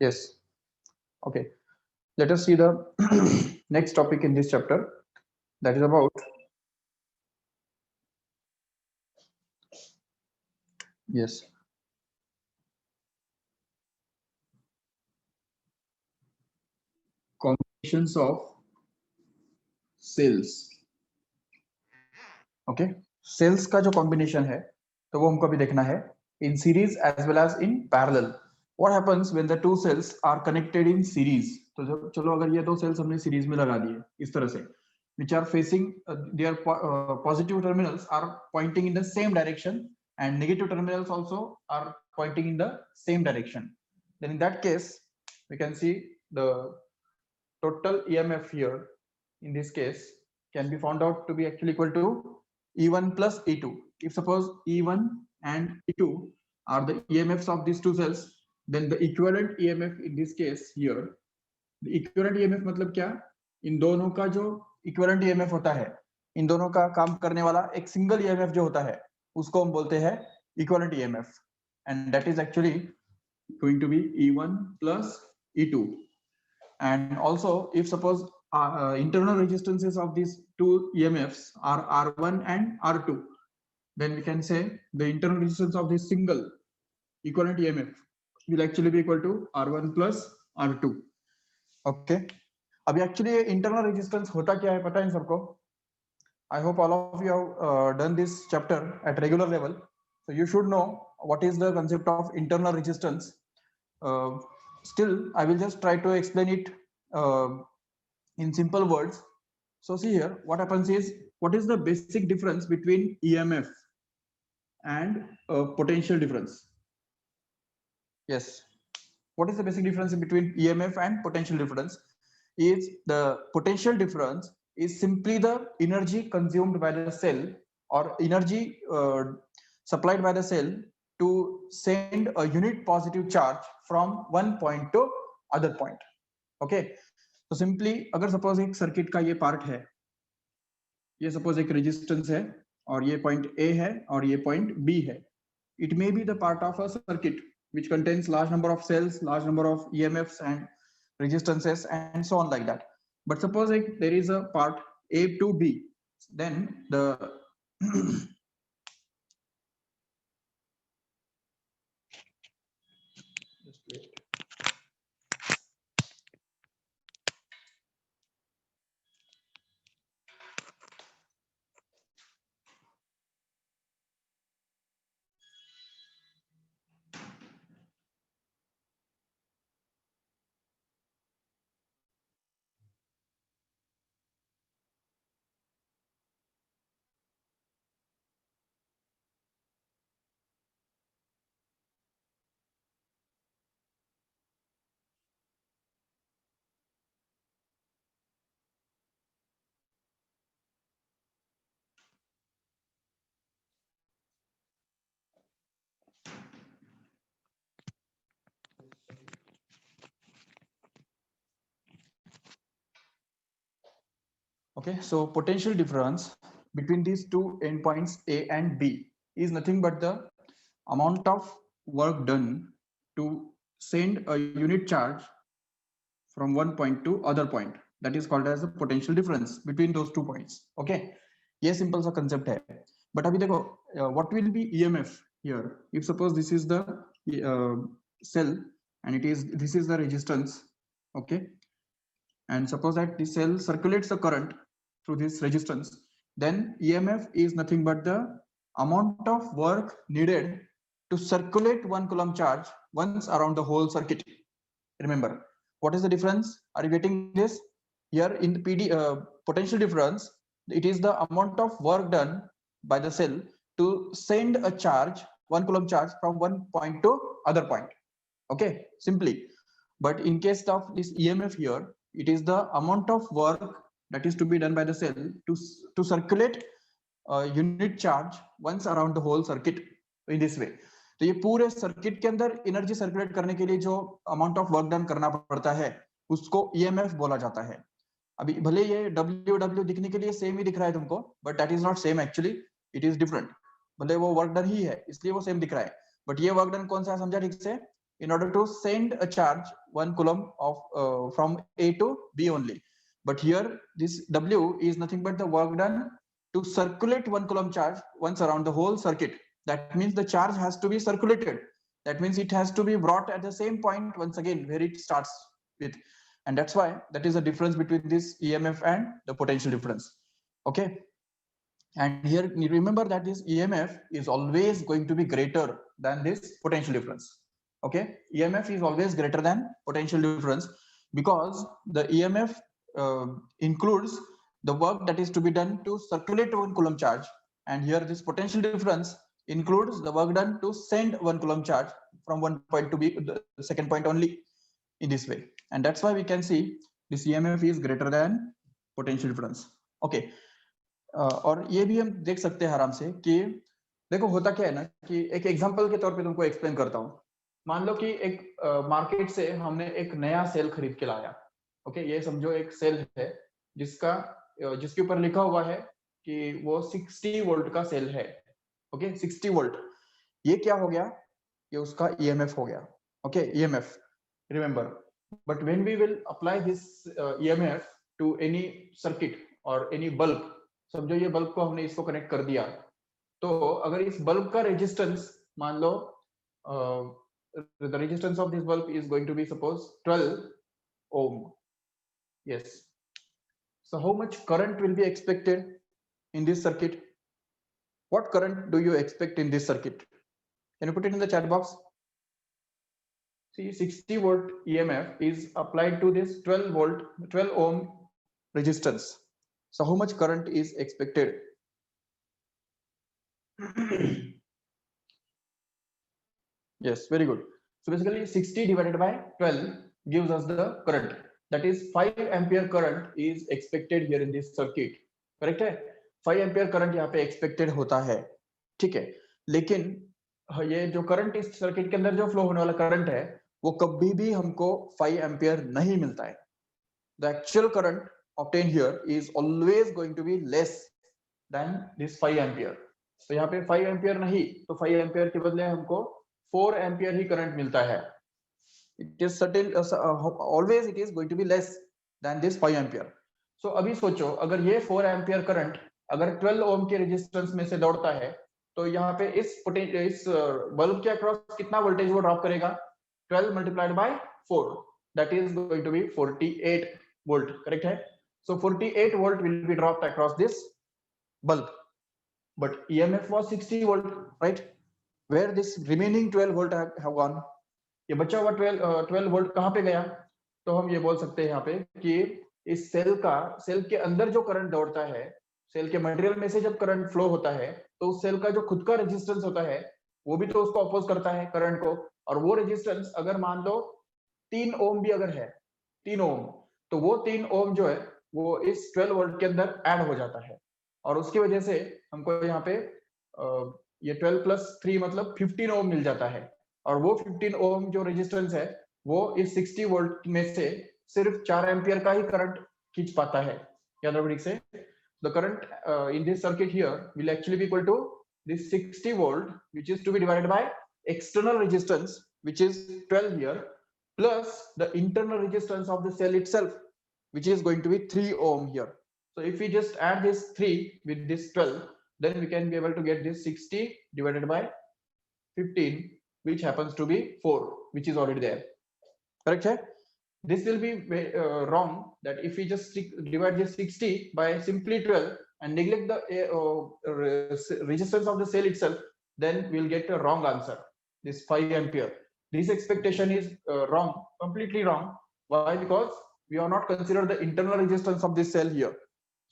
Yes. Okay, let us see the next topic in this chapter, that is about, yes, combinations of cells. Okay, cells का जो combination है तो वो हमको अभी देखना है in series as well as in parallel. What happens when the two cells are connected in series. तो चलो अगर ये दो सेल्स हमने सीरीज में लगा दिए इस तरह से, which are facing their positive terminals are pointing in the same direction and negative terminals also are pointing in the same direction, then in that case we can see the total EMF here in this case can be found out to be actually equal to E1 plus E2. If suppose E1 and E2 are the EMFs of these two cells, then the equivalent EMF in this case here, the equivalent EMF मतलब क्या, इन दोनों का जो equivalent EMF होता है, इन दोनों का काम करने वाला एक सिंगल EMF जो होता है उसको हम बोलते हैं equivalent EMF, and that is actually going to be E1 plus E2. And also if suppose internal resistances of these two EMFs are R1 and R2, then we can say the internal resistance of this single equivalent EMF will actually be equal to R1 plus R2. Okay, अभी actually internal resistance होता क्या है पता है इन सबको? I hope all of you have done this chapter at regular level, so you should know what is the concept of internal resistance. Still I will just try to explain it in simple words. So see here, what happens is, what is the basic difference between EMF and potential difference? Yes, what is the basic difference between EMF and potential difference? Is the potential difference is simply the energy consumed by the cell or energy supplied by the cell to send a unit positive charge from one point to other point. Okay, तो simply अगर suppose एक circuit का ये part है, ये suppose एक resistance है और ये पॉइंट ए है और ये पॉइंट बी है, it may be the part of a circuit which contains large number of cells, large number of EMFs and resistances and so on like that. But suppose there is a part A to B, then the okay, so potential difference between these two endpoints A and B is nothing but the amount of work done to send a unit charge from one point to other point. That is called as the potential difference between those 2 points. Okay, ये simple सा concept है. But अभी देखो, what will be EMF here? If suppose this is the cell and this is the resistance, okay, and suppose that the cell circulates the current through this resistance, then EMF is nothing but the amount of work needed to circulate 1 coulomb charge once around the whole circuit. Remember, what is the difference? Are you getting this? Here in the potential difference, it is the amount of work done by the cell to send a charge, 1 coulomb charge from one point to other point. Okay, simply. But in case of this EMF here, it is the amount of work that is to be done by the cell to circulate a unit charge once around the whole circuit in this way. तो ये पूरे circuit के अंदर energy circulate करने के लिए जो amount of work done करना पड़ता है उसको EMF बोला जाता है. अभी भले ये WW दिखने के लिए सेम ही दिख रहा है तुमको, but that is not same, actually it is different. भले वो वर्क डन ही है इसलिए वो सेम दिख रहा है, बट ये वर्क डन कौन सा है समझा ठीक से? in order to send a charge 1 coulomb of from A to B only. But here this W is nothing but the work done to circulate 1 coulomb charge once around the whole circuit. That means the charge has to be circulated. That means it has to be brought at the same point once again where it starts with. And that's why that is the difference between this EMF and the potential difference. Okay. And here remember that this EMF is always going to be greater than this potential difference. Okay. EMF is always greater than potential difference because the EMF includes the work that is to be done to circulate 1 coulomb charge, and here this potential difference includes the work done to send 1 coulomb charge from one point to the second point only in this way. And that's why we can see this EMF is greater than potential difference. Okay. और ये भी हम देख सकते हैं आराम से कि देखो होता क्या है ना कि एक एग्जांपल के तौर पे तुमको एक्सप्लेन करता हूँ. मान लो कि एक मार्केट से हमने एक नया सेल खरीद के लाया. ओके, ये समझो एक सेल है जिसके ऊपर लिखा हुआ है कि वो 60 वोल्ट का सेल है. Okay, 60 volt. ये क्या हो गया? ये उसका EMF हो गया. Okay, EMF, remember. But when we will apply this EMF to any circuit और एनी बल्ब, समझो ये बल्ब को हमने इसको कनेक्ट कर दिया, तो अगर इस बल्ब का रेजिस्टेंस मान लो the resistance of this bulb is going to be suppose 12 ohm. Yes. So how much current will be expected in this circuit? What current do you expect in this circuit? Can you put it in the chat box? See, 60 volt EMF is applied to this 12 ohm resistance. So how much current is expected? Yes, very good. So basically 60 divided by 12 gives us the current. That is 5 ampere current is expected here in this circuit. Correct है? 5 ampere current यहाँ पे expected होता है. ठीक है. लेकिन ये जो current इस circuit के अंदर जो flow होने वाला current है, वो कभी भी हमको 5 ampere नहीं मिलता है. The actual current obtained here is always going to be less than this 5 ampere. तो यहाँ पे 5 ampere नहीं, तो 5 ampere के बदले हमको 4 ampere ही current मिलता है. It is certain always it is going to be less than this 5 ampere. So अभी सोचो अगर ये 4 ampere current अगर 12 ohm के resistance में से दौड़ता है, तो यहाँ पे इस बल्ब के अक्रॉस कितना वोल्टेज वो ड्रॉप करेगा? 12 multiplied by 4, that is going to be 48 volt. Correct है? So 48 volt will be dropped across this bulb, but EMF was 60 volt, right? Where this remaining 12 volt have gone? ये बचा हुआ 12 volt कहाँ पे गया? तो हम ये बोल सकते हैं यहाँ पे कि इस सेल के अंदर जो करंट दौड़ता है, सेल के मटेरियल में से जब करंट फ्लो होता है, तो उस सेल का जो खुद का रेजिस्टेंस होता है वो भी तो उसको अपोज करता है करंट को. और वो रेजिस्टेंस अगर मान लो 3 ओम भी अगर है, 3 ओम, तो वो 3 ओम जो है वो इस 12 वोल्ट के अंदर ऐड हो जाता है. और उसकी वजह से हमको यहाँ पे ये 12 प्लस 3 मतलब 15 ओम मिल जाता है. और वो 15 ओम जो रेजिस्टेंस है वो इस 60 वोल्ट में से सिर्फ 4 एम्पियर का ही करंट खींच पाता है. याद रखिए से the current in this circuit here will actually be equal to this 60 volt which is to be divided by external resistance which is 12 here plus the internal resistance of the cell itself which is going to be 3 ohm here. So if we just add this 3 with this 12, then we can be able to get this 60 divided by 15, which happens to be 4, which is already there. Correct है? This will be wrong that if we just divide this 60 by simply 12 and neglect the resistance of the cell itself, then we'll get a wrong answer, this 5 ampere. This expectation is wrong, completely wrong. Why? Because we are not considered the internal resistance of this cell here.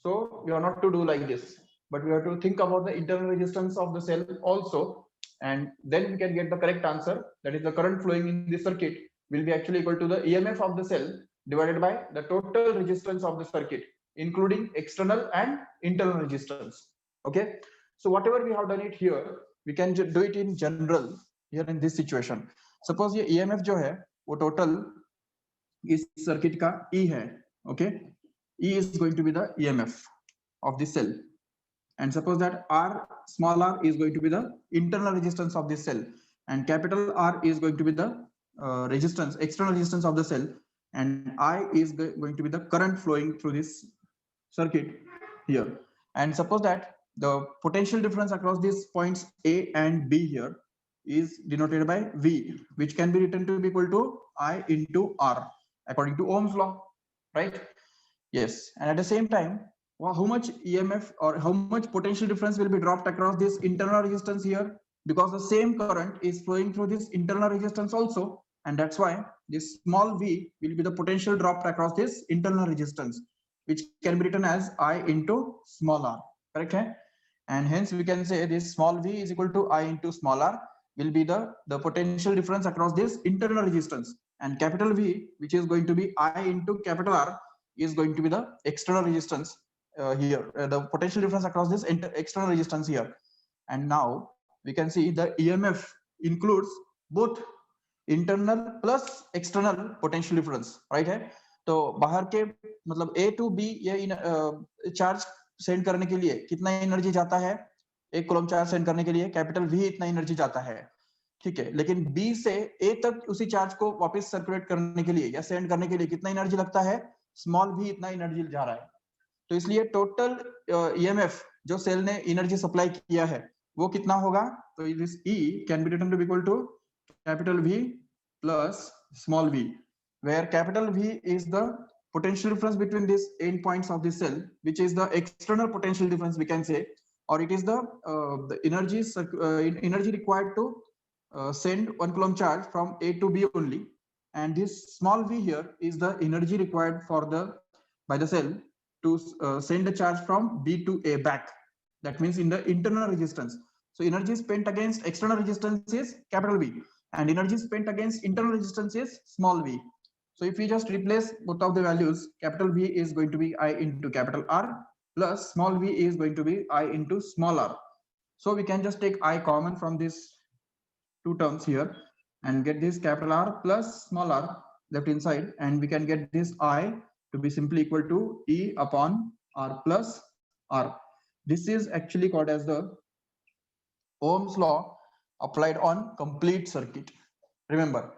So we are not to do like this, but we have to think about the internal resistance of the cell also, and then we can get the correct answer. That is the current flowing in this circuit will be actually equal to the EMF of the cell divided by the total resistance of the circuit, including external and internal resistance. Okay, so whatever we have done it here, we can do it in general here in this situation. Suppose ये EMF जो है वो total इस circuit का E है. Okay, E is going to be the EMF of the cell, and suppose that R, small r, is going to be the internal resistance of this cell, and capital R is going to be the resistance, external resistance of the cell, and I is going to be the current flowing through this circuit here. And suppose that the potential difference across these points A and B here is denoted by V, which can be written to be equal to I into R according to Ohm's law, right? Yes, and at the same time, how much EMF or how much potential difference will be dropped across this internal resistance here, because the same current is flowing through this internal resistance also, and that's why this small v will be the potential dropped across this internal resistance, which can be written as I into small r, correct? And hence we can say this small v is equal to I into small r will be the potential difference across this internal resistance, and capital V, which is going to be I into capital R, is going to be the external resistance here, the potential difference across this external resistance here. And now we can see the EMF includes both internal plus external potential difference, right है? तो बाहर के मतलब A to B ये charge sent करने के लिए कितना एनर्जी जाता है, एक कूलम चार्ज सेंड करने के लिए कैपिटल V इतना एनर्जी जाता है, ठीक है। लेकिन B से A तक उसी चार्ज को वापस सर्कुलेट करने के लिए या सेंड करने के लिए कितना एनर्जी लगता है, स्मॉल v इतना एनर्जी जा रहा है। तो इसलिए टोटल EMF जो सेल ने एनर्जी सप्लाई किया है वो कितना होगा, तो this E can be written to be equal to capital V plus small v, where capital V is the potential difference between these end points of the cell, which is the external potential difference we can say, or it is the energy required to send 1 coulomb charge from A to B only, and this small v here is the energy required for by the cell to send the charge from B to A back. That means in the internal resistance. So energy spent against external resistance is capital V, and energy spent against internal resistance is small v. So if we just replace both of the values, capital V is going to be I into capital R plus small v is going to be I into small r. So we can just take I common from these two terms here and get this capital R plus small r left inside, and we can get this I to be simply equal to E upon R plus R. This is actually called as the Ohm's law applied on complete circuit. Remember,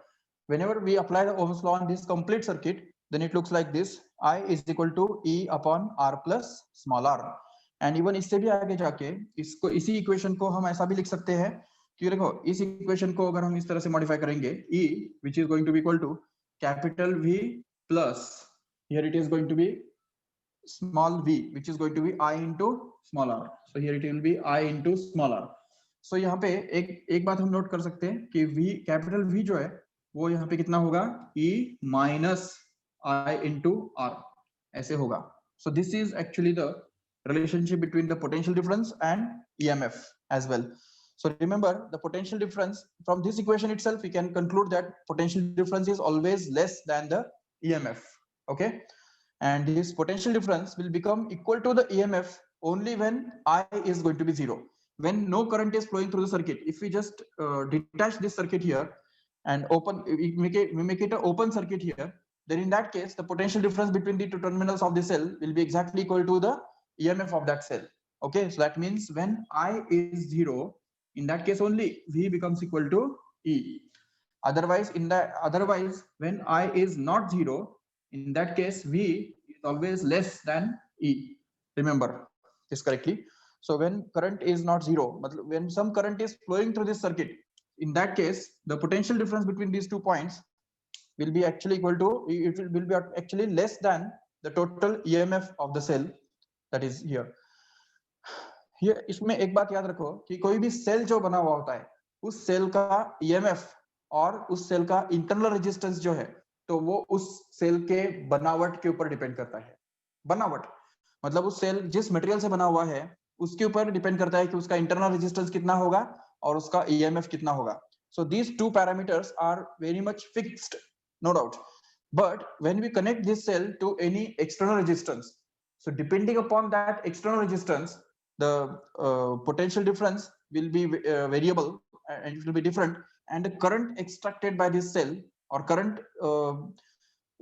whenever we apply the Ohm's law on this complete circuit, then it looks like this: I is equal to E upon R plus small r. And even इससे भी आगे जाके इसको इसी equation को हम ऐसा भी लिख सकते हैं कि देखो इस इक्वेशन को अगर हम इस तरह से मॉडिफाई करेंगे, E which is going to be equal to capital V plus here it is going to be small v which is going to be I into small r. So here it will be I into small r. So यहाँ पे एक बात हम note कर सकते हैं कि V capital V जो है वो यहाँ पे कितना होगा, E minus I into R ऐसे होगा. So this is actually the relationship between the potential difference and EMF as well. So remember the potential difference from this equation itself, we can conclude that potential difference is always less than the EMF. Okay, and this potential difference will become equal to the EMF only when I is going to be 0. When no current is flowing through the circuit. If we just detach this circuit here and we make it an open circuit here, then in that case the potential difference between the two terminals of the cell will be exactly equal to the EMF of that cell. Okay, so that means when I is 0, in that case only V becomes equal to E. Otherwise when I is not 0, in that case V is always less than E. Remember this correctly. So when current is not 0, when some current is flowing through this circuit, in that case the potential difference between these 2 points will be actually equal to, it will be actually less than the total EMF of the cell, that is here. Here इसमें एक बात याद रखो कि कोई भी cell जो बना हुआ होता है उस सेल का EMF और उस सेल का इंटरनल रेजिस्टेंस जो है तो वो उस सेल के बनावट के ऊपर डिपेंड करता है. बनावट मतलब उस सेल जिस मटेरियल से बना हुआ है उसके ऊपर डिपेंड करता है कि उसका इंटरनल रेजिस्टेंस कितना होगा और उसका EMF कितना होगा. So these two parameters are very much fixed, no doubt. But when we connect this cell to any external resistance, so depending upon that external resistance, the potential difference will be variable and it will be different, and the current extracted by this cell or current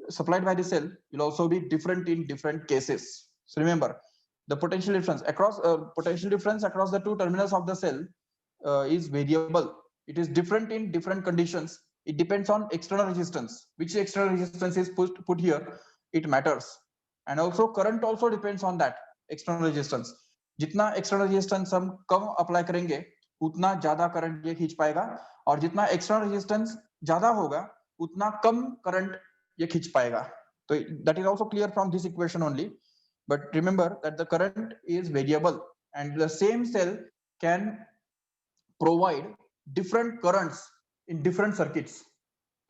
supplied by the cell will also be different in different cases. So remember, the potential difference across the two terminals of the cell is variable. It is different in different conditions, it depends on external resistance. Which external resistance is put here, it matters. And also current also depends on that external resistance. जितना external resistance हम कम apply करेंगे उतना ज्यादा current ये खींच पाएगा, और जितना external resistance ज्यादा होगा उतना कम करंट ये खींच पाएगा. तो that is also clear from this equation only. But remember that the current is variable and the same cell can provide different currents in different circuits.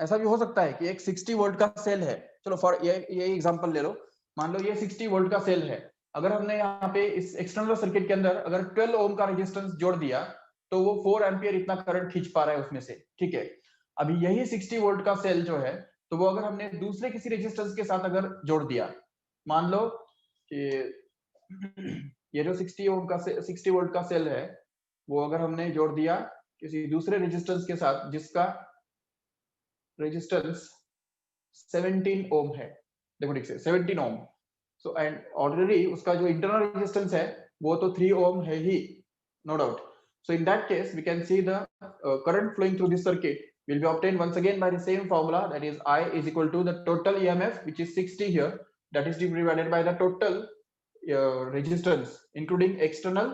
ऐसा भी हो सकता है कि एक 60 वोल्ट का सेल है, चलो फॉर ये एग्जांपल ले लो, मान लो ये 60 वोल्ट का सेल है, अगर हमने यहाँ पे इस एक्सटर्नल सर्किट के अंदर अगर 12 ओम का रेजिस्टेंस जोड़ दिया तो वो 4 एम्पियर इतना करंट खींच पा रहा है उसमें से, ठीक है. अभी यही 60 वोल्ट का सेल जो है, तो वो अगर हमने दूसरे किसी रेजिस्टेंस के साथ अगर जोड़ दिया, मान लो कि ये जो 60 वोल्ट का सेल है वो अगर हमने जोड़ दिया किसी दूसरे रेजिस्टेंस के साथ जिसका रेजिस्टेंस 17 ओम है, देखो ठीक से 17 ओम. सो एंड ऑलरेडी उसका जो इंटरनल रेजिस्टेंस है वो तो 3 ओम है ही, no doubt. So in that case we can see the current flowing through this circuit will be obtained once again by the same formula, that is I is equal to the total EMF which is 60 here, that is divided by the total resistance including external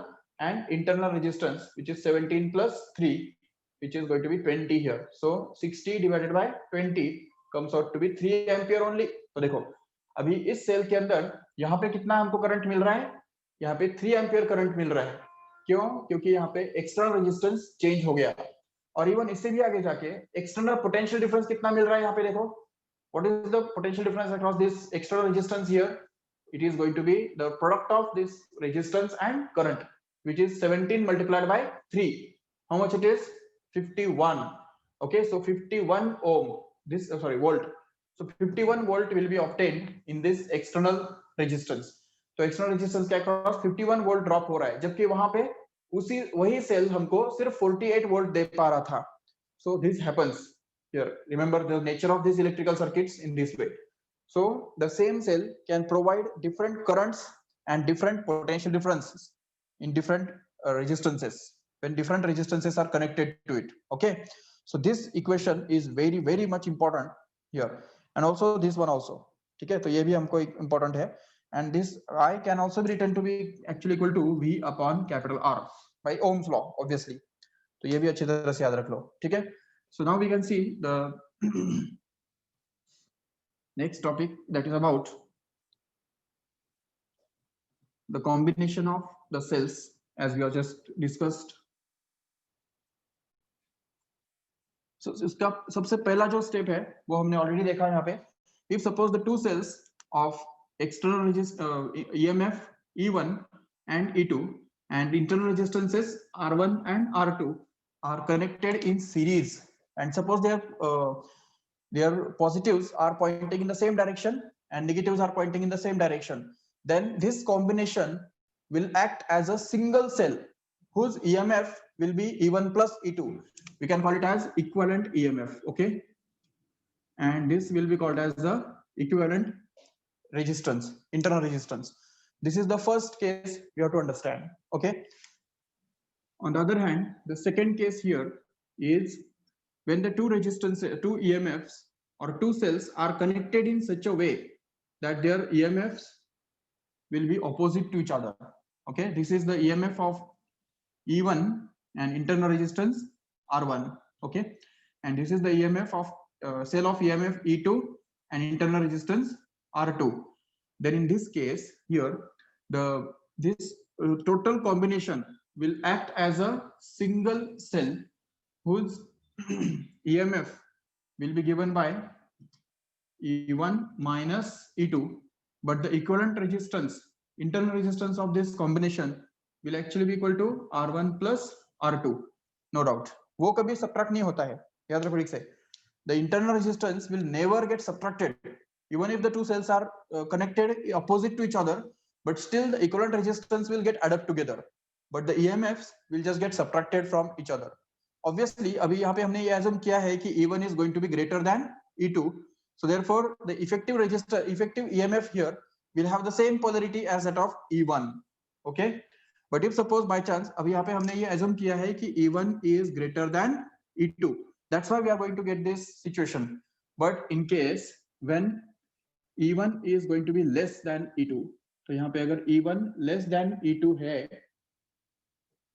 and internal resistance which is 17 plus 3 which is going to be 20 here. So 60 divided by 20 comes out to be 3 ampere only. तो देखो अभी इस cell के अंदर यहाँ पे कितना हमको करंट मिल रहा है, यहाँ पे 3 एम्पियर करंट मिल रहा है. क्यों? क्योंकि यहाँ पे एक्सटर्नल रेजिस्टेंस चेंज हो गया. और इवन इससे भी आगे जाके एक्सटर्नल पोटेंशियल डिफरेंस कितना मिल रहा है यहाँ पे, देखो what is the potential difference across this external resistance here. It is going to be the product of this resistance and current which is 17 multiplied by 3. How much it is? 51. Okay, so 51 ohm, this volt. So 51 volt will be obtained in this external resistance. तो external resistance के across 51 volt drop हो रहा है, जबकि वहां पे वही cell हमको सिर्फ 48 वोल्ट दे पा रहा था. So this happens here. Remember the nature of these electrical circuits in this way. So the same cell can provide different currents and different potential differences in different resistances when different resistances are connected to it. Okay, so this equation is very very much important here, and also this one also. ठीक है, तो ये भी हमको important है. And this I can also be written to be actually equal to V upon capital R by Ohm's law obviously. तो ये भी अच्छी तरह से याद रख लो, ठीक है. So now we can see the next topic, that is about the combination of the cells as we have just discussed. So इसका सबसे पहला जो स्टेप है वो हमने ऑलरेडी देखा यहाँ पे. If suppose the two cells of external EMF E1 and E2 and internal resistances R1 and R2 are connected in series, and suppose their positives are pointing in the same direction and negatives are pointing in the same direction, then this combination will act as a single cell whose EMF will be E1 plus E2. We can call it as equivalent EMF. Okay, and this will be called as the equivalent resistance, internal resistance. This is the first case you have to understand. Okay, on the other hand, the second case here is when the two EMFs or two cells are connected in such a way that their EMFs will be opposite to each other. Okay, this is the EMF of E1 and internal resistance R1. Okay, and this is the EMF of cell of EMF E2 and internal resistance R2. Then in this case here, this total combination will act as a single cell whose EMF will be given by E1 minus E2, but the equivalent resistance, internal resistance of this combination will actually be equal to R1 plus R2. No doubt. वो कभी subtract नहीं होता है, याद रखो ठीक से. The internal resistance will never get subtracted, even if the two cells are connected opposite to each other, but still the equivalent resistance will get added together, but the EMFs will just get subtracted from each other. Obviously अभी यहाँ पे हमने ये assume किया है कि E1 is going to be greater than E2, so therefore the effective EMF here will have the same polarity as that of E1. Okay, but if suppose by chance अभी यहाँ पे हमने ये assume किया है कि E1 is greater than E2, That's why we are going to get this situation. But in case when E1 is going to be less than E2, तो यहाँ पे अगर E1 less than E2 है,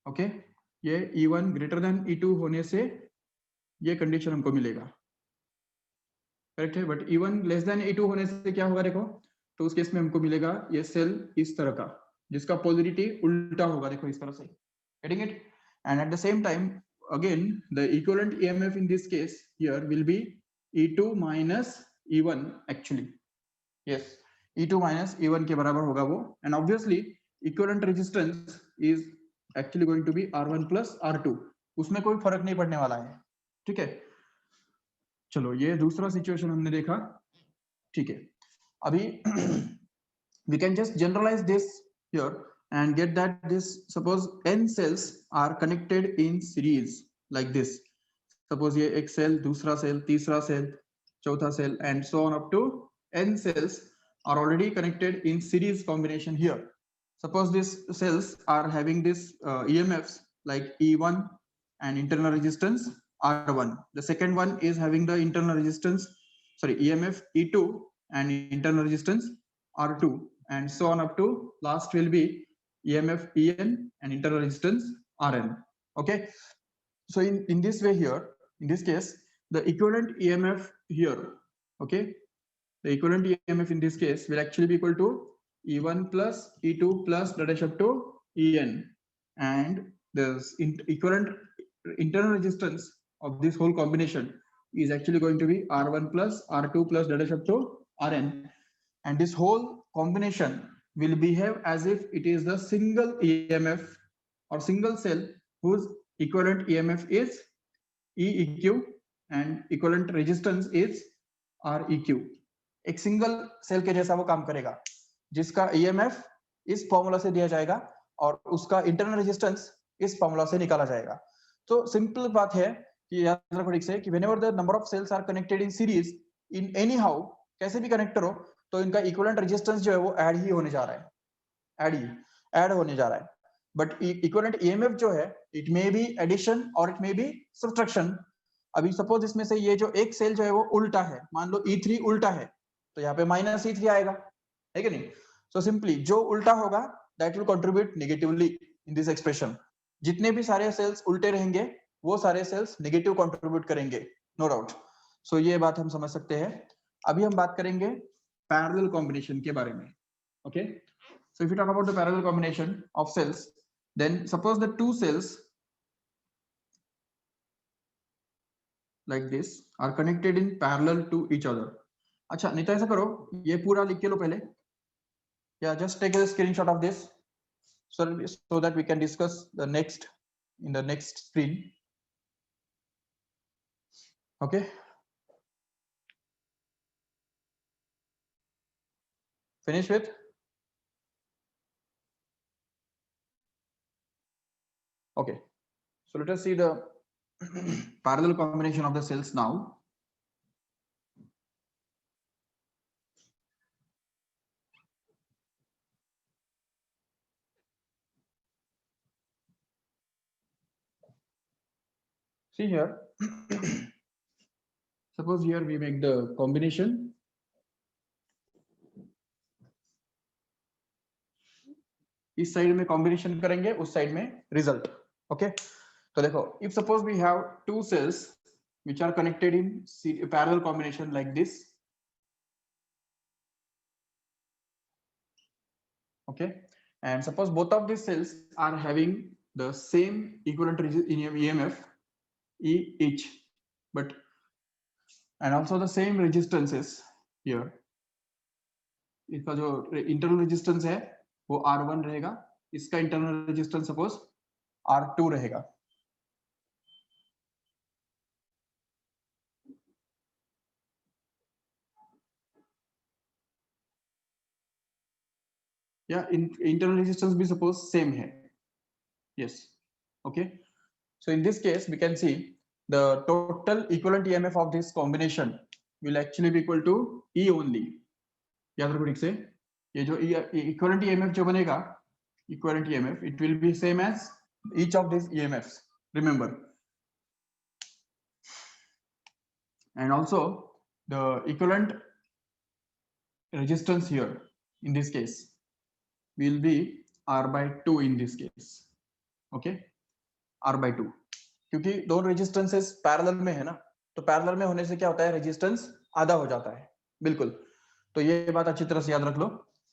okay, ये E1 greater than E2 होने से ये condition हमको मिलेगा, करेक्ट है. But E1 less than E2 होने से क्या होगा देखो, तो उस केस में हमको मिलेगा ये सेल इस तरह का, जिसका पोलरिटी उल्टा होगा, देखो इस तरह से, getting it. And at the same time again the equivalent EMF in this case here will be E2 minus E1 actually, yes, E2 minus E1 के बराबर होगा वो. And obviously equivalent resistance is actually going to be R1 plus R2, उसमें कोई फर्क नहीं पड़ने वाला है, ठीक है. चलो ये दूसरा सिचुएशन हमने देखा, ठीक है. अभी we can just generalize this here and get that this, suppose n cells are connected in series like this. Suppose ये एक सेल, दूसरा सेल, तीसरा सेल, चौथा cell and so on up to n cells are already connected in series combination here. Suppose these cells are having this EMFs like E1 and internal resistance R1. The second one is having the internal resistance, sorry, EMF E2 and internal resistance R2, and so on up to last will be EMF EN and internal resistance RN. Okay, so in this way here, in this case, the equivalent EMF here, okay, the equivalent EMF in this case will actually be equal to E1 plus E2 plus that is up to EN, and the equivalent internal resistance of this whole combination is actually going to be R1 plus R2 plus that is up to RN, and this whole combination will behave as if it is the single EMF or single cell whose equivalent EMF is EEQ and equivalent resistance is REQ. एक single cell के जैसा वो काम करेगा, जिसका EMF इस formula से दिया जाएगा और उसका इंटरनल रेजिस्टेंस इस फॉर्मूला से निकाला जाएगा. तो सिंपल बात है कि याद रखो ठीक से कि whenever the number of cells are connected in series in anyhow, कैसे भी कनेक्टर हो, तो इनका इक्विवेलेंट रेजिस्टेंस जो है वो ऐड ही होने जा रहा है, ऐड होने जा रहा है. बट इक्विवेलेंट EMF जो है, इट मे बी एडिशन और इट मे बी सब्ट्रैक्शन. अभी सपोज इसमें से ये जो एक सेल जो है वो उल्टा है, मान लो E3 उल्टा है, तो यहाँ पे माइनस E3 आएगा, है कि नहीं. सो सिंपली जो उल्टा होगा that will contribute negatively in this expression. जितने भी सारे सेल्स उल्टे रहेंगे वो सारे सेल्स नेगेटिव कंट्रीब्यूट करेंगे, नो डाउट. सो ये बात हम समझ सकते हैं. अभी हम बात करेंगे पैरेलल कॉम्बिनेशन के बारे में. Okay, so if you talk about the parallel combination of cells, then suppose the two cells like this are connected in parallel to each other. अच्छा, नहीं तो ऐसा करो, ये पूरा लिख के लो पहले, या just take a screenshot of this so that we can discuss the next in the next screen. Okay, finish with. Okay, so let us see the parallel combination of the cells now. See here, suppose here we make the combination. इस side में combination करेंगे, उस side में result. Okay, तो देखो, if suppose we have two cells which are connected in parallel combination like this, okay, and suppose both of these cells are having the same equivalent EMF E each, but and also the same resistances here. इसका जो internal resistance है वो R1 रहेगा, इसका internal resistance suppose R2 रहेगा. या internal resistance भी suppose same है. Yes, okay. So in this case we can see the total equivalent EMF of this combination will actually be equal to E only. याद रखो ठीक से, ये जो इक्विवेलेंट EMF जो बनेगा, equivalent EMF, it will be same as each of this EMFs. Remember, and also the equivalent resistance here in this case will be R by 2 in this case. Okay, R by 2, क्योंकि दोनों resistances parallel में है ना, तो parallel में होने से क्या होता है, रेजिस्टेंस आधा हो जाता है। बिल्कुल, तो ये बात अच्छी तरह से याद रख लो।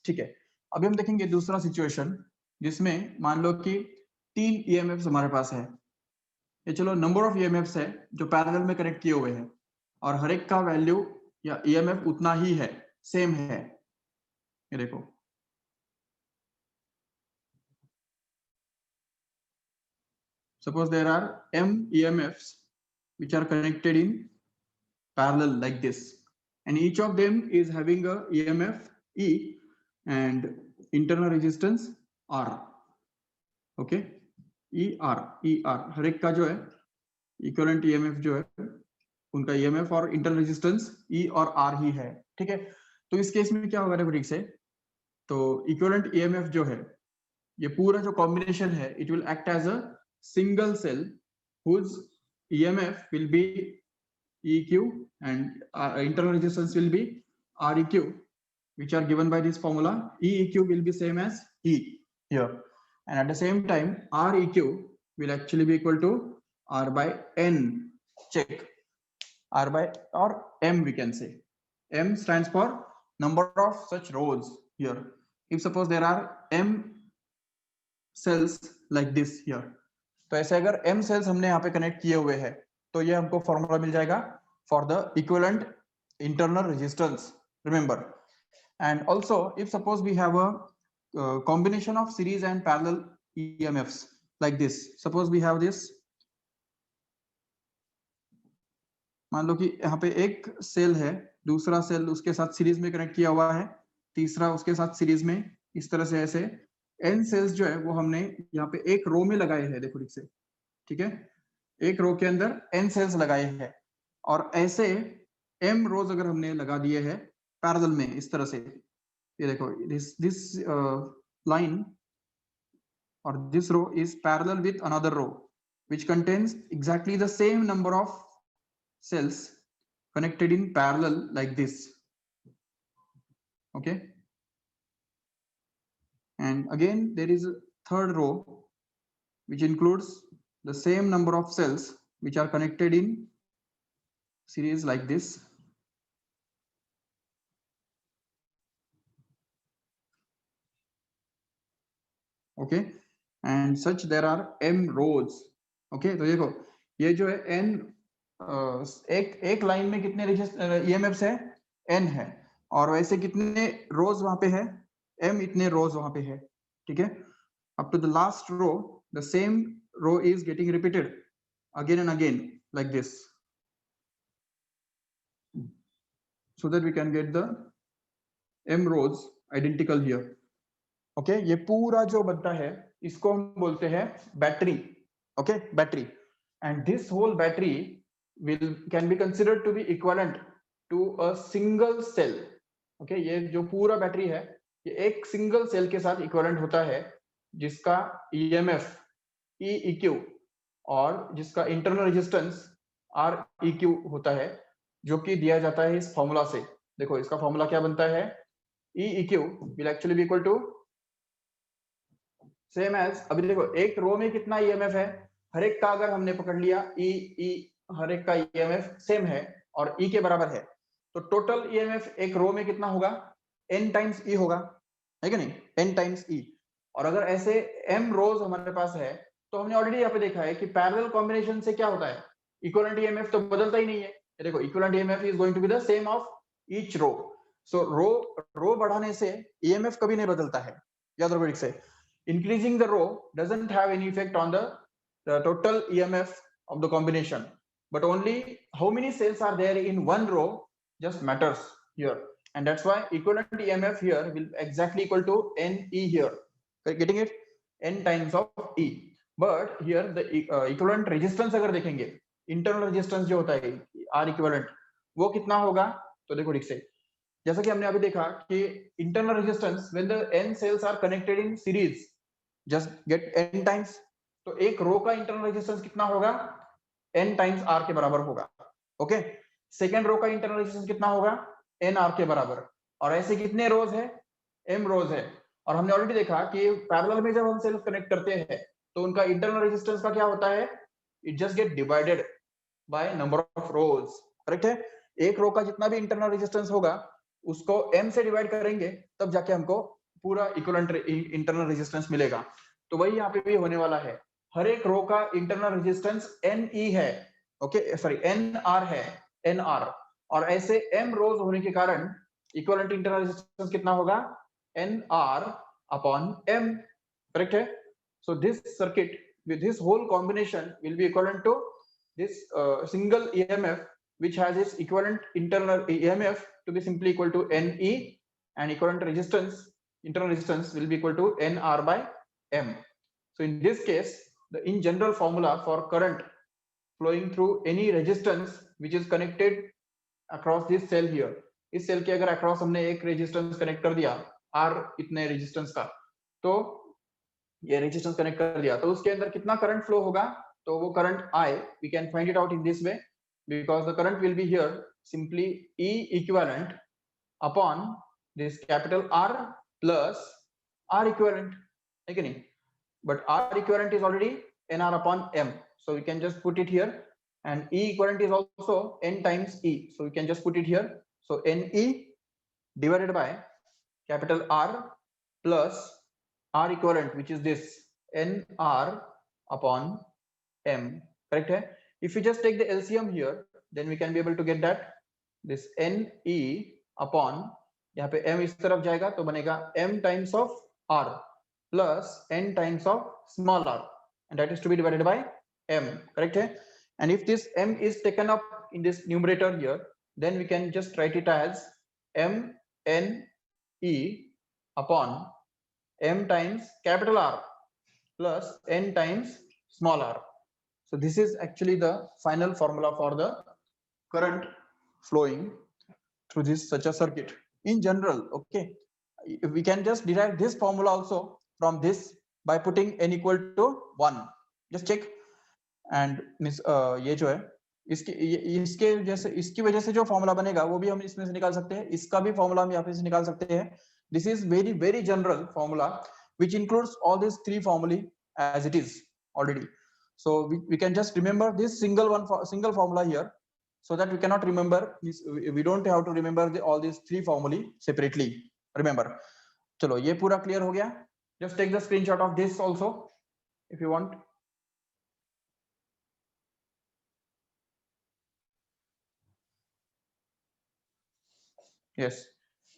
ठीक है, अभी हम देखेंगे दूसरा सिचुएशन जिसमें मान लो कि 3 ईएमएफ्स हमारे पास है। ये चलो नंबर ऑफ ईएमएफ्स है जो पैरेलल में कनेक्ट किए हुए हैं और हर एक का वैल्यू या ईएमएफ उतना ही है, सेम है। ये देखो, suppose there are m EMFs which are connected in parallel like this, and each of them is having a EMF E and internal resistance R. Okay, ER हर एक का जो है इक्विवेलेंट EMF जो है उनका EMF और इंटरनल रेजिस्टेंस E और R ही है। ठीक है, तो इस केस में क्या होगा देखो ठीक से, तो इक्विवेलेंट EMF जो है ये पूरा जो कॉम्बिनेशन है it will act as a single cell whose EMF will be EQ and internal resistance will be REQ, which are given by this formula. EEQ will be same as E here, and at the same time REQ will actually be equal to R by N. Check, R by or M we can say. M stands for number of such rows here. If suppose there are M cells like this here, तो ऐसे अगर m sales हमने यहाँ पे connect किए हुए हैं तो ये हमको फॉर्मूला मिल जाएगा for the equivalent internal resistance, remember. And also if suppose we have a combination of series and parallel EMFs like this, suppose we have this, मान लो कि यहाँ पे एक सेल है, दूसरा सेल उसके साथ सीरीज में कनेक्ट किया हुआ है, तीसरा उसके साथ सीरीज में, इस तरह से ऐसे n सेल्स जो है वो हमने यहाँ पे एक रो में लगाए हैं, देखो ठीक से। ठीक है, एक रो के अंदर n सेल्स लगाए हैं और ऐसे m रोज अगर हमने लगा दिए हैं पैरेलल में इस तरह से, ये देखो दिस लाइन और this row is parallel with another row which contains exactly the same number of cells connected in parallel like this. Okay, and again there is a third row which includes the same number of cells which are connected in series like this. Okay, and such there are m rows. Okay, तो देखो ये जो है n एक line में कितने EMFs है, n है, और वैसे कितने रोज वहां पे है, m इतने रोज वहां पे है। ठीक है, up to the last row the same row is getting repeated again and again like this, so that we can get the m rows identical here. Okay, ये पूरा जो बनता है इसको हम बोलते हैं battery. Okay, battery, and this whole battery can be considered to be equivalent to a single cell. Okay, ये जो पूरा बैटरी है ये एक सिंगल सेल के साथ इक्विवेलेंट होता है जिसका EMF EEQ और जिसका इंटरनल रेजिस्टेंस REQ होता है, जो कि दिया जाता है इस फॉर्मूला से। देखो इसका फॉर्मूला क्या बनता है, EEQ will actually be equal to same as, अभी देखो एक रो में कितना EMF है, हर एक का अगर हमने पकड़ लिया E हर एक का EMF सेम है और E के बराबर है, तो टोटल EMF एक रो में कितना होगा, n टाइम्स E होगा, है कि नहीं, n टाइम्स E। और अगर ऐसे m रोज हमारे पास है तो हमने ऑलरेडी यहाँ पे देखा है कि पैरेलल कॉम्बिनेशन से क्या होता है, इक्विवेलेंट EMF तो बदलता ही नहीं है। देखो equivalent EMF is going to be the same of each row, so row बढ़ाने से EMF कभी नहीं बदलता है, याद रखो ठीक से। Increasing the row doesn't have any effect on the total EMF of the combination, but only how many cells are there in one row just matters here, and that's why equivalent EMF here will exactly equal to NE here. Getting it? N times of E. But here the equivalent resistance अगर देखेंगे, internal resistance जो होता है R equivalent, वो कितना होगा, तो देखो ठीक से, जैसा कि हमने अभी देखा कि internal resistance when the n cells are connected in series just get n times, तो एक रो का इंटरनल रेजिस्टेंस कितना होगा, n टाइम्स R के बराबर होगा। ओके, सेकेंड रो का इंटरनल रेजिस्टेंस कितना होगा, एन आर के बराबर। और ऐसे कितने रोज है, एम रोज है। और हमने ऑलरेडी देखा कि पैरेलल में जब हम सेल्स कनेक्ट करते हैं तो उनका इंटरनल रेजिस्टेंस का क्या होता है, it just get divided by number of rose, correct है। एक रो का जितना भी इंटरनल रेजिस्टेंस होगा उसको m से डिवाइड करेंगे तब जाके हमको पूरा इक्विवेलेंट इंटरनल रेजिस्टेंस मिलेगा। तो वही यहाँ पे भी होने वाला है, हर एक रो का इंटरनल रेजिस्टेंस NE है, ओके सॉरी NR है, NR। और ऐसे m रोज होने के कारण इक्विवेलेंट इंटरनल रेजिस्टेंस कितना होगा, NR upon m, करेक्ट है। So this circuit with this whole combination will be equivalent to this single EMF which has its equivalent internal EMF to be simply equal to NE, and equivalent resistance, internal resistance will be equal to NR by M. So in this case, the in general formula for current flowing through any resistance which is connected across this cell here, इस cell के अगर across हमने एक resistance connect कर दिया R इतने resistance का, तो ये रेजिस्टेंस कनेक्ट कर दिया तो उसके अंदर कितना करंट फ्लो होगा, तो वो current I we can find it out in this way because the current will be here simply E equivalent upon this capital R plus R equivalent, है कि नहीं, but R equivalent is already NR upon M, so we can just put it here, and E equivalent is also N times E, so we can just put it here, so NE divided by capital R plus R equivalent which is this NR upon M, correct है। If you just take the LCM here then we can be able to get that this NE upon, यहाँ पे M इस तरफ जाएगा तो बनेगा M times of R plus N times of small r, and that is to be divided by M, correct है। And if this M is taken up in this numerator here then we can just write it as M N E upon M times capital R plus N times small r. So this is actually the final formula for the current flowing through this such a circuit in general, okay। We can just derive this formula also from this by putting n equal to 1, just check, and ये जो है इसके जैसे इसकी वजह से जो formula बनेगा वो भी हम इसमें से निकाल सकते हैं, इसका भी फॉर्मूला हम यहाँ पे से निकाल सकते हैं। This is very general formula which includes all these three formulae as it is already, so we can just remember this single formula here so that we cannot remember this, we don't have to remember all these three formulae separately, remember। चलो ये पूरा clear हो गया, just take the screenshot of this also if you want। Yes,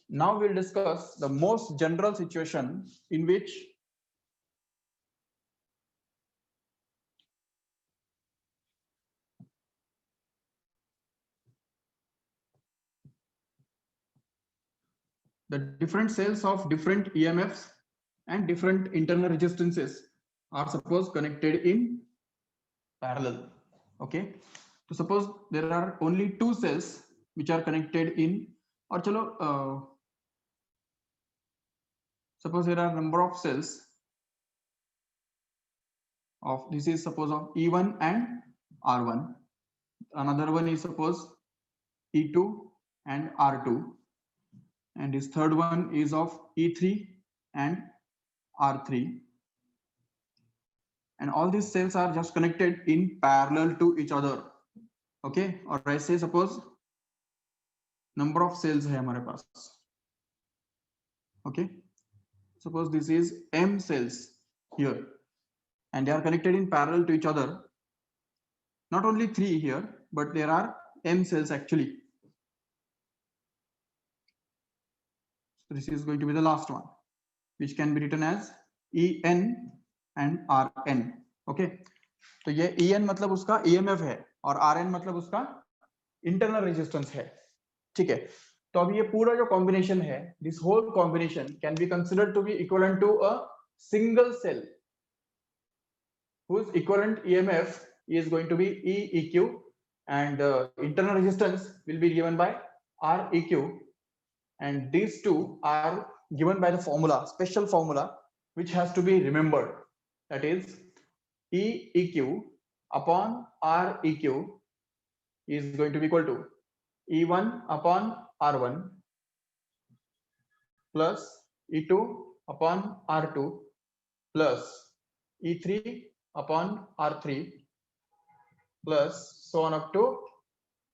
now we'll discuss the most general situation in which the different cells of different EMFs and different internal resistances are suppose connected in parallel, okay। So suppose there are only two cells which are connected in, or chalo suppose there are number of cells of, this is suppose of E1 and R1, another one is suppose E2 and R2, and this third one is of E3 and R3, and all these cells are just connected in parallel to each other, okay। और ऐसे suppose number of cells है हमारे पास, okay। Suppose this is M cells here and they are connected in parallel to each other, not only 3 here but there are M cells actually, so this is going to be the last one which can be written as En and Rn, okay। तो ये En मतलब उसका EMF है और Rn मतलब उसका internal resistance है, ठीक है। तो अब ये पूरा जो कॉम्बिनेशन है, this whole combination can be considered to be equivalent to a single cell whose equivalent EMF is going to be EEQ, and internal resistance will be given by REQ, and these two are given by the formula, special formula which has to be remembered, that is EEQ upon REQ is going to be equal to E1 upon R1 plus E2 upon R2 plus E3 upon R3 plus so on up to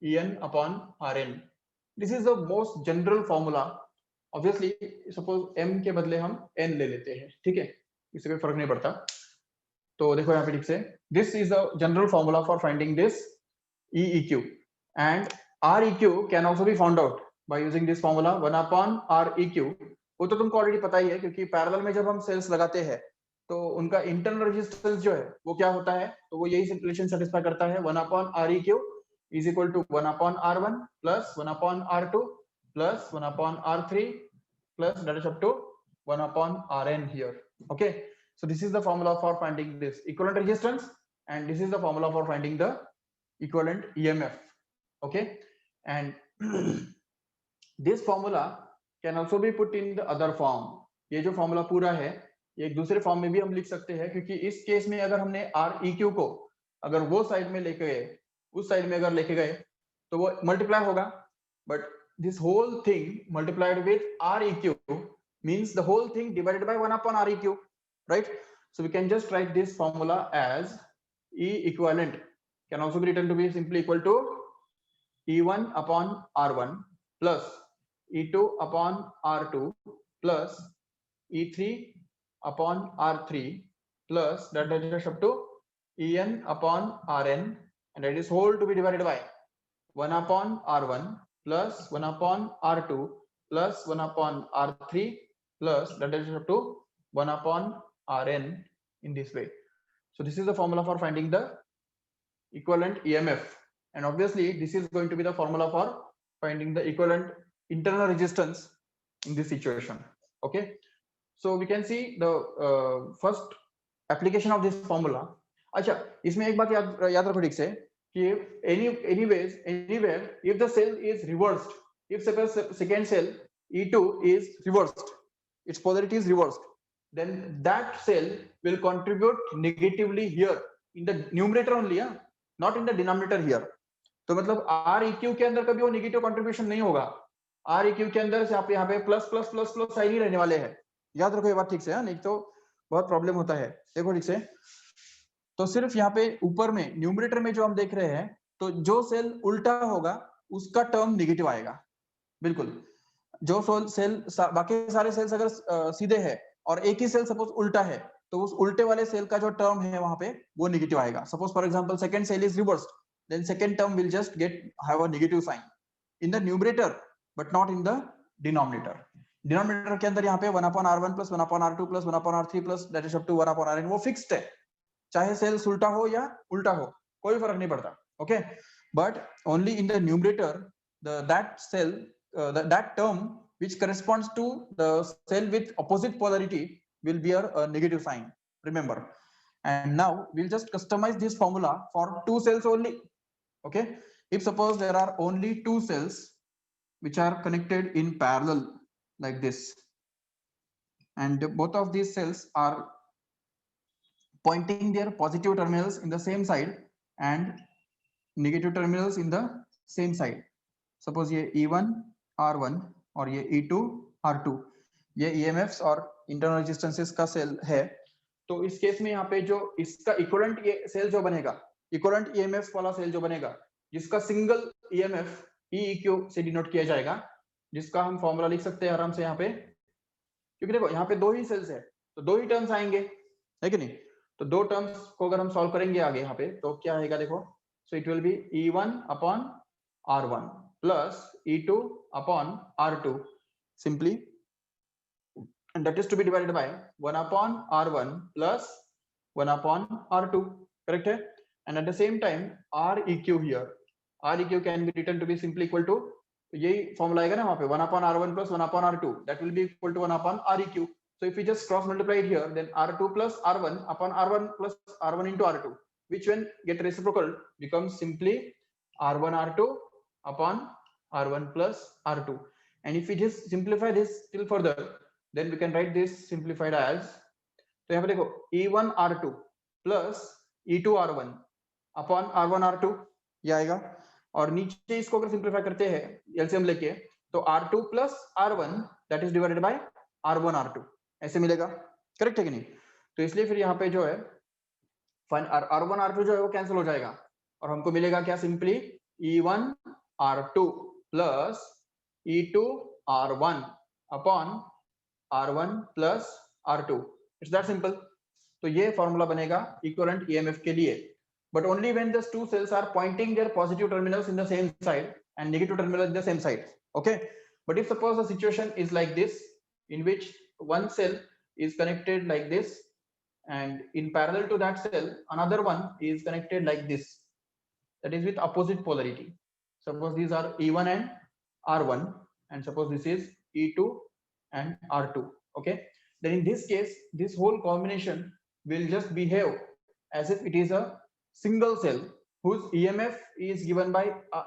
En upon Rn. This is the most general formula. Obviously, suppose m के बदले हम n ले लेते हैं, ठीक है, इससे कोई फर्क नहीं पड़ता. तो देखो यहाँ पे ठीक से, this is the general formula for finding this EEQ, and REQ can also be found out by using this formula 1 upon REQ. वो तो तुमको ऑलरेडी पता ही है, क्योंकि पैरेलल में जब हम सेल्स लगाते हैं तो उनका इंटरनल रेजिस्टेंस जो है वो क्या होता है, तो वो यही रिलेशन सेटिस्फाई करता है. 1 upon REQ is equal to 1 upon R1 plus 1 upon R2 plus 1 upon R3 plus that is up to 1 upon Rn here. Okay, so this is the formula for finding this equivalent resistance, and this is the formula for finding the equivalent EMF. Okay, and this formula can also be put in the other form. ये जो formula पूरा है ये एक दूसरे form में भी हम लिख सकते हैं, क्योंकि इस केस में अगर हमने REQ को अगर वो साइड में लेके गए, उस साइड में अगर लेके गए तो वो मल्टीप्लाई होगा, but this whole thing multiplied with REQ means the whole thing divided by 1 upon REQ, right? So we can just write this formula as E equivalent can also be written to be simply equal to E1 upon R1 plus E2 upon R2 plus E3 upon R3 plus that is up to En upon Rn, and that is whole to be divided by 1 upon R1 plus 1 upon R2 plus 1 upon R3 plus that is up to 1 upon Rn in this way. So this is the formula for finding the equivalent EMF, and obviously this is going to be the formula for finding the equivalent internal resistance in this situation. Okay, so we can see the first application of this formula. अच्छा, इसमें एक बात याद रखो ठीक से कि anywhere if the cell is reversed, if suppose second cell E2 is reversed, its polarity is reversed, then that cell will contribute negatively here in the numerator only, not in the denominator here. तो मतलब REQ के अंदर कभी वो negative contribution नहीं होगा. REQ के अंदर से आप यहाँ पे plus plus plus plus sign ही रहने वाले हैं. याद रखो ये बात ठीक से, नहीं तो बहुत प्रॉब्लम होता है. देखो ठीक से, तो सिर्फ यहाँ पे ऊपर में न्यूमरेटर में जो हम देख रहे हैं, तो जो सेल उल्टा होगा उसका टर्म नेगेटिव आएगा. बिल्कुल, जो सेल बाकी सारे सेल्स अगर सीधे है और एक ही सेल सपोज उल्टा है, तो उस उल्टे वाले सेल का जो टर्म है वहां पे वो नेगेटिव आएगा. Suppose for example second cell is reversed, then second term will just have a negative sign in the numerator but not in the denominator. Denominator के अंदर यहाँ पे 1 upon R1 plus 1 upon R2 plus 1 upon R3 plus that is up to 1 upon Rn वो fixed है, चाहे sales उल्टा हो या उल्टा हो कोई फर्क नहीं पड़ता. Okay, but only in the numerator that cell that term which corresponds to the cell with opposite polarity will bear a negative sign, remember. And now we'll just customize this formula for two cells only. Okay, if suppose there are only two cells which are connected in parallel like this, and both of these cells are pointing their positive terminals in the same side and negative terminals in the same side. Suppose ये E1 R1 और ये E2 R2 ये EMFs और internal resistances का cell है. तो इस case में यहाँ पे जो इसका इक्विवेलेंट सेल जो बनेगा, इक्विवेलेंट EMF वाला सेल जो बनेगा, जिसका सिंगल EMF EEQ से डिनोट किया जाएगा, जिसका हम फॉर्मूला लिख सकते हैं आराम से यहाँ पे, क्योंकि देखो यहाँ पे दो ही सेल्स है तो दो ही टर्म्स आएंगे, है कि नहीं. तो दो टर्म्स को अगर हम सॉल्व करेंगे आगे यहाँ पे तो क्या आएगा देखो. So it will B E1 upon R1 plus E2 upon R2 simply, and that is to be divided by 1 upon R1 plus 1 upon R2, correct है. And at the same time REQ here, REQ can be written to be simply equal to, यही formula आएगा ना वहां पे 1 upon R1 plus 1 upon R2, that will be equal to 1 upon REQ. So if we just cross multiply it here, then R2 plus R1 upon R1 plus R1 into R2, which when get reciprocal becomes simply R1 R2 upon R1 plus R2. And if we just simplify this still further, then we can write this simplified as, तो यहाँ पे देखो E1 R2 plus E2 R1 upon R1 R2 ये आएगा. और नीचे इसको अगर सिंप्लीफाई करते हैं एलसीएम लेके तो R2 plus R1 that is divided by R1 R2 ऐसे मिलेगा, करेक्ट है कि नहीं? तो इसलिए फिर यहाँ पे जो है R1 R2 जो है वो कैंसिल हो जाएगा और हमको मिलेगा क्या, simply E1 R2 plus E2 R1 upon R1 plus R2, it's that simple. तो ये फॉर्मूला बनेगा इक्विवेलेंट ईएमएफ के लिए, but only when the two cells are pointing their positive terminals in the same side and negative terminal in the same side. Okay, but if suppose the situation is like this, in which one cell is connected like this and in parallel to that cell another one is connected like this, that is with opposite polarity. Suppose these are E1 and R1 and suppose this is E2 and R2. Okay, then in this case this whole combination will just behave as if it is a single cell whose EMF is given by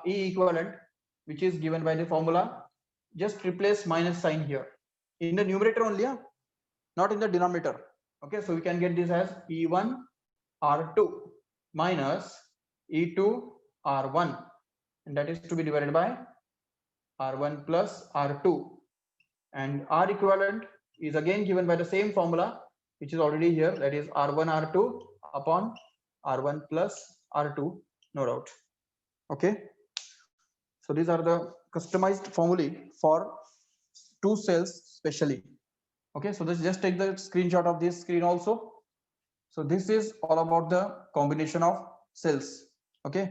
E equivalent, which is given by the formula. Just replace minus sign here in the numerator only, not in the denominator. Okay, so we can get this as E1 R2 minus E2 R1, and that is to be divided by R1 plus R2, and R equivalent is again given by the same formula which is already here, that is R1 R2 upon R1 plus R2, no doubt. Okay, so these are the customized formulae for two cells specially. Okay, so let's just take the screenshot of this screen also. So this is all about the combination of cells. Okay,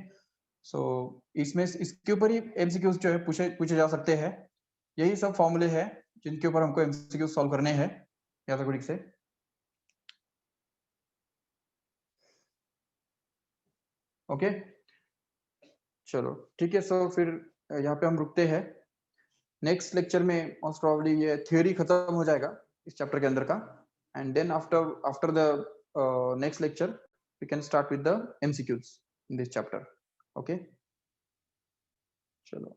so इसमें इसके ऊपर ही MCQs जो है पूछे जा सकते हैं, यही सब फॉर्मूले हैं जिनके ऊपर हमको MCQ सॉल्व करने हैं याद से। ओके, चलो ठीक है, सो फिर यहाँ पे हम रुकते हैं। नेक्स्ट लेक्चर में मोस्ट प्रोबेबली ये थ्योरी खत्म हो जाएगा इस चैप्टर के अंदर का, and then after the next lecture we can start with the MCQs in this chapter. Okay, चलो।